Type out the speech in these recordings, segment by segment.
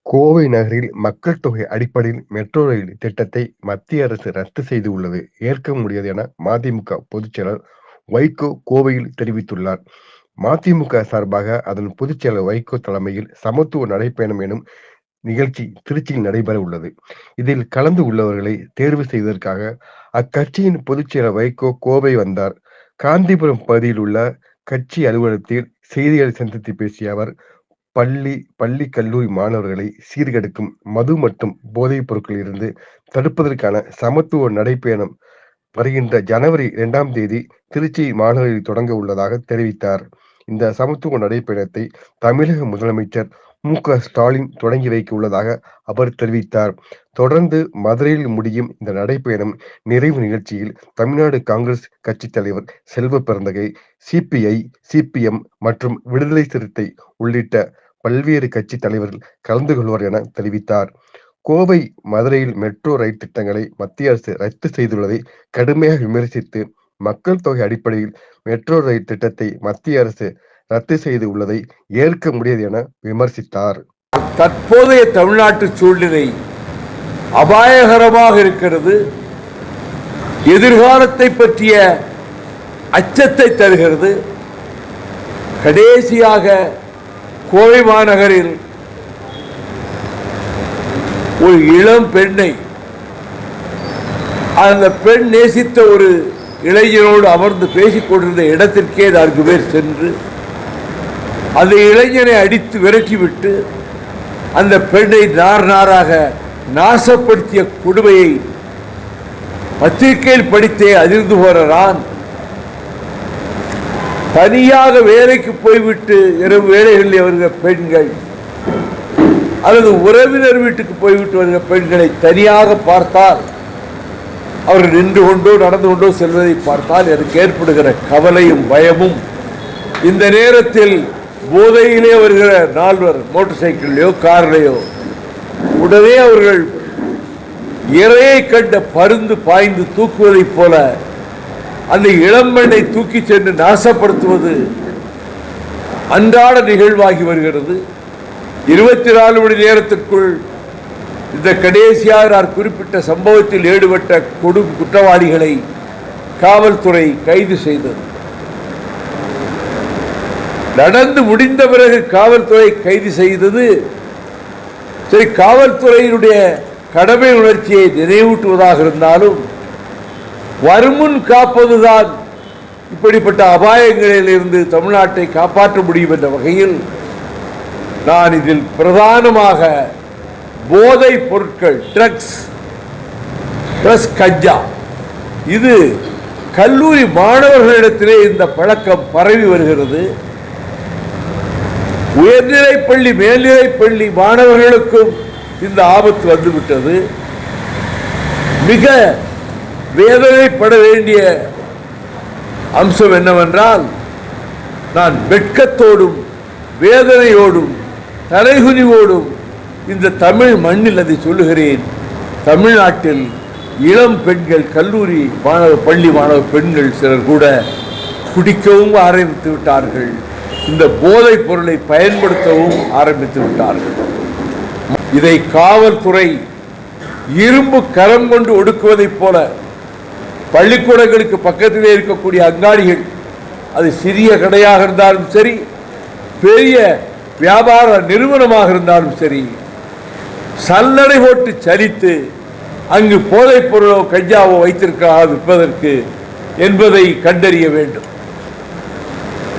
கோவை நகரில் மக்கள் தொகை அடிப்படையில் மெட்ரோ ரயில் திட்டத்தை மத்திய அரசு ரத்து செய்து உள்ளது ஏற்க முடியாது என மதிமுக பொதுச் செயலர் வைகோ கோவையில் தெரிவித்துள்ளார். மதிமுக சார்பாக அதன் பொதுச் செயலர் வைகோ தலைமையில் சமத்துவ நடைபயணம் எனும் நிகழ்ச்சி திருச்சியில் நடைபெற உள்ளது. இதில் கலந்து உள்ளவர்களை தேர்வு செய்வதற்காக அக்கட்சியின் பொதுச் செயலர் வைகோ கோவை வந்தார். காந்திபுரம் பகுதியில் உள்ள கட்சி அலுவலகத்தில் செய்தியாளர் சந்தித்து பேசிய அவர், பள்ளி கல்லூரி மாணவர்களை சீர்கெடுக்கும் மது மற்றும் போதைப் பொருட்களில் இருந்து தடுப்பதற்கான சமத்துவ நடைபயணம் வருகின்ற ஜனவரி 2ஆம் தேதி திருச்சி மாநகரில் தொடங்க உள்ளதாக தெரிவித்தார். இந்த சமத்துவ நடைபயணத்தை தமிழக முதலமைச்சர் மு.க.ஸ்டாலின் தொடங்கி வைக்க உள்ளதாக அவர் தெரிவித்தார். தொடர்ந்து மதுரையில் முடியும் இந்த நடைபயணம் நிறைவு நிகழ்ச்சியில் தமிழ்நாடு காங்கிரஸ் கட்சி தலைவர் செல்வ பெருந்தகை, சிபிஐ, சிபிஎம் மற்றும் விடுதலை சிறுத்தை உள்ளிட்ட பல்வேறு கட்சி தலைவர்கள் கலந்து கொள்வார் என தெரிவித்தார். கோவை மதுரையில் மெட்ரோ ரயில் திட்டங்களை மத்திய அரசு ரத்து செய்துள்ளதை கடுமையாக விமர்சித்து, மக்கள் தொகை அடிப்படையில் மெட்ரோ ரயில் திட்டத்தை மத்திய அரசு ரத்து செய்து உள்ளதை ஏற்க முடியாது என விமர்சித்தார். தற்போதைய தமிழ்நாட்டு சூழ்நிலை அபாயகரமாக இருக்கிறது. எதிர்காலத்தை பற்றிய அச்சத்தை தருகிறது. கடைசியாக கோவை மாநகரில் ஒரு இளம் பெண்ணை அந்த பெண் நேசித்த ஒரு இளைஞனோடு அமர்ந்து பேசிக் கொண்டிருந்த இடத்திற்கே 4 பேர் சென்று அந்த இளைஞனை அடித்து விரட்டிவிட்டு அந்த பெண்ணை நாராக நாசப்படுத்திய கொடுமையை பத்திரிகையில் படித்தே அதிர்ந்து போறான். தனியாக வேலைக்கு போய்விட்டு இரவு வேலைகளில் வருகிற பெண்கள் அல்லது உறவினர் வீட்டுக்கு போய்விட்டு வருகிற பெண்களை தனியாக பார்த்தால், அவர்கள் நின்று கொண்டோ நடந்து கொண்டோ செல்வதை பார்த்தால் எனக்கு ஏற்படுகிற கவலையும் பயமும், இந்த நேரத்தில் போதையிலே வருகிற 4 மோட்டார் சைக்கிளையோ காரிலேயோ உடனே அவர்கள் இறையை கண்ட பருந்து பாய்ந்து தூக்குவதைப் போல அந்த இளம்பெண்ணை தூக்கி சென்று நாசப்படுத்துவது அன்றாட நிகழ்வாகி வருகிறது. 24 மணி நேரத்திற்குள் இந்த கடைசியாக நான் குறிப்பிட்ட சம்பவத்தில் ஈடுபட்ட கொடும் குற்றவாளிகளை காவல்துறை கைது செய்தது. நடந்து முடிந்த பிறகு காவல்துறை கைது செய்தது சரி, காவல்துறையினுடைய கடமை உணர்ச்சியை நினைவூட்டுவதாக இருந்தாலும், வருமுன் காப்பதுதான் இப்படிப்பட்ட அபாயங்களில் இருந்து தமிழ்நாட்டை காப்பாற்ற முடியும் என்ற வகையில் நான் இதில் பிரதானமாக போதைப் பொருட்கள், ட்ரக்ஸ் பிளஸ் கஞ்சா, இது கல்லூரி மாணவர்களிடத்திலே இந்த பழக்கம் பரவி வருகிறது. உயர்நிலைப்பள்ளி மேல்நிலைப்பள்ளி மாணவர்களுக்கும் இந்த ஆபத்து வந்துவிட்டது. மிக வேதனைப்பட வேண்டிய அம்சம் என்னவென்றால், நான் வெட்கத்தோடும் வேதனையோடும் தலைகுனிவோடும் இந்த தமிழ் மண்ணில் அதை சொல்லுகிறேன். தமிழ்நாட்டில் இளம் பெண்கள், கல்லூரி பள்ளி மாணவ பெண்கள் சிலர் கூட குடிக்கவும் ஆரம்பித்து விட்டார்கள். இந்த போதைப் பொருளை பயன்படுத்தவும் ஆரம்பித்து விட்டார்கள். இதை காவல்துறை இரும்பு கரம் கொண்டு ஒடுக்குவதைப் போல பள்ளிக்கூடங்களுக்கு பக்கத்திலே இருக்கக்கூடிய அங்காடிகள், அது சிறிய கடையாக இருந்தாலும் சரி, பெரிய வியாபார நிறுவனமாக இருந்தாலும் சரி, சல்லடை போட்டு சரித்து அங்கு போதைப் பொருளோ கஞ்சாவோ வைத்திருக்கிறார் விற்பதற்கு என்பதை கண்டறிய வேண்டும்.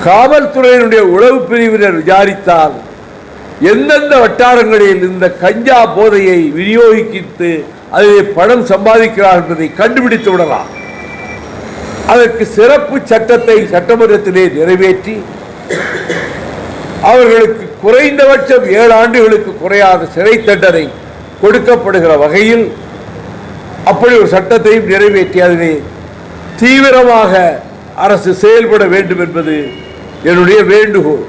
காவல்துறையினுடைய உளவு பிரிவினர் விசாரித்தால் எந்தெந்த வட்டாரங்களில் இந்த கஞ்சா போதையை விநியோகித்து அதில் பணம் சம்பாதிக்கிறார் என்பதை கண்டுபிடித்து விடலாம். அதற்கு சிறப்பு சட்டத்தை சட்டமன்றத்திலே நிறைவேற்றி அவர்களுக்கு குறைந்தபட்சம் 7 ஆண்டுகளுக்கு குறையாத சிறை தண்டனை கொடுக்கப்படுகிற வகையில் அப்படி ஒரு சட்டத்தையும் நிறைவேற்றி அதிலே தீவிரமாக அரசு செயல்பட வேண்டும் என்பது என்னுடைய வேண்டுகோள்.